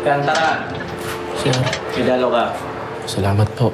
Alcantara, Sir, pidalo ka. salamat po.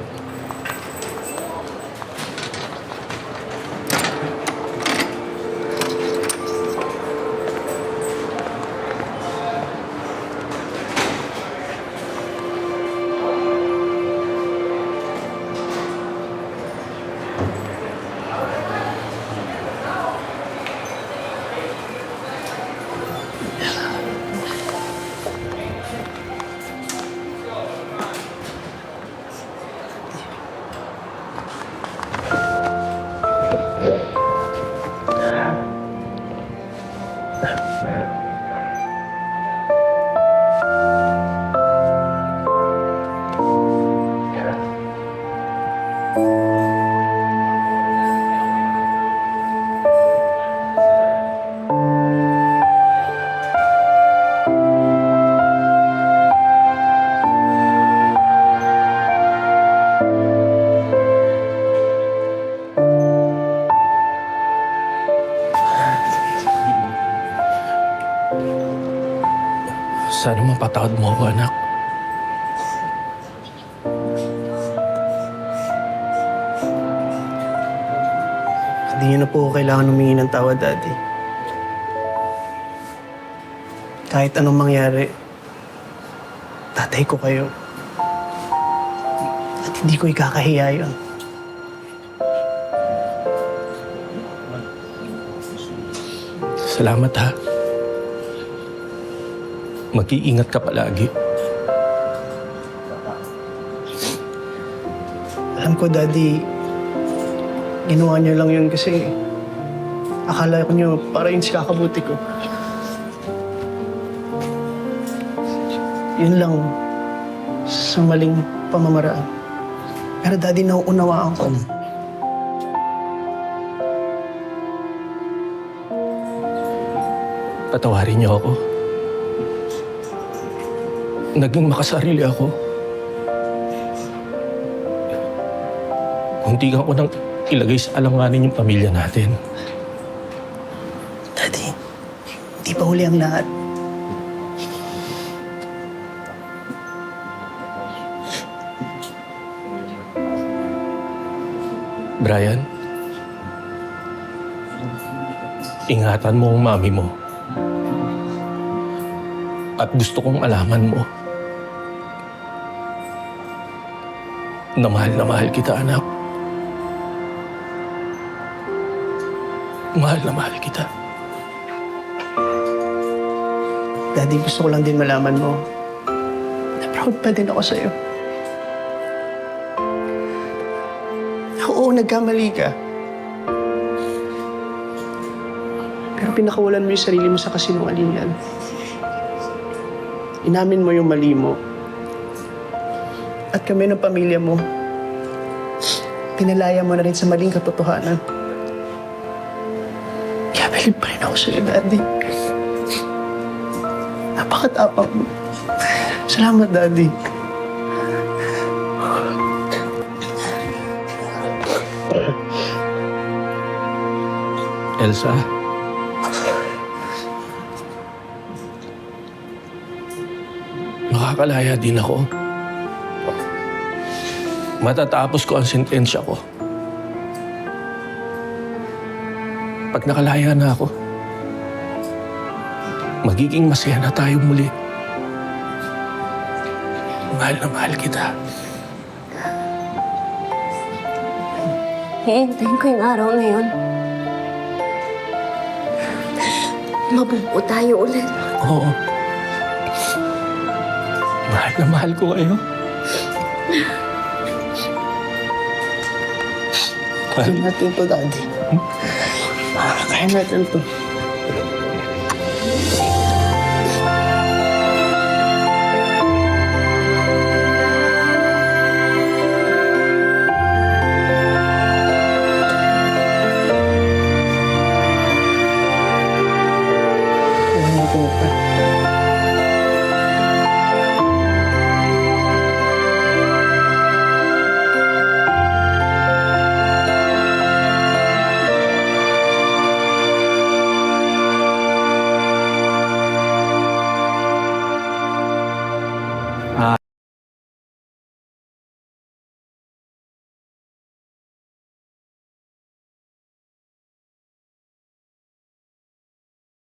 Sana mapatawad mo ako, anak. Hindi niyo na po kailangan humingi ng tawad, Daddy. Kahit anong mangyari, tatay ko kayo. At hindi ko ikakahiya yun. Salamat, ha. Mag-iingat ka palagi. Alam ko, Daddy, ginawa niyo lang yun kasi akala ko niyo para yun si kakabuti ko. Yun lang sa maling pamamaraan. Pero Daddy, nauunawaan ko. Patawarin niyo ako. Naging makasarili ako. Muntikan ko nang ilagay sa alanganin yung pamilya natin. Daddy, hindi pa huli ang lahat. Brian, ingatan mo ang mami mo. At gusto kong alaman mo na mahal kita, anak. Mahal na mahal kita. Daddy, gusto ko lang din malaman mo na proud pa din ako sa'yo. Oo, nagkamali ka. Pero pinakawalan mo yung sarili mo sa kasinungalingan. Inamin mo yung mali mo. At kami ng pamilya mo, pinalaya mo na rin sa maling katotohanan. Kaya bilib pa rin ako sa'yo, Daddy. Napakatapang mo. Salamat, Daddy. Elsa, makakalaya din ako. Matatapos ko ang sentensya ko. Pag nakalaya na ako, magiging masaya na tayo muli. Mahal na mahal kita. Hihintayin ko yung araw na yun. Mabubuo tayo ulit. Oo. Mahal na mahal ko kayo. Kaya natin to, Daddy. Kaya natin to.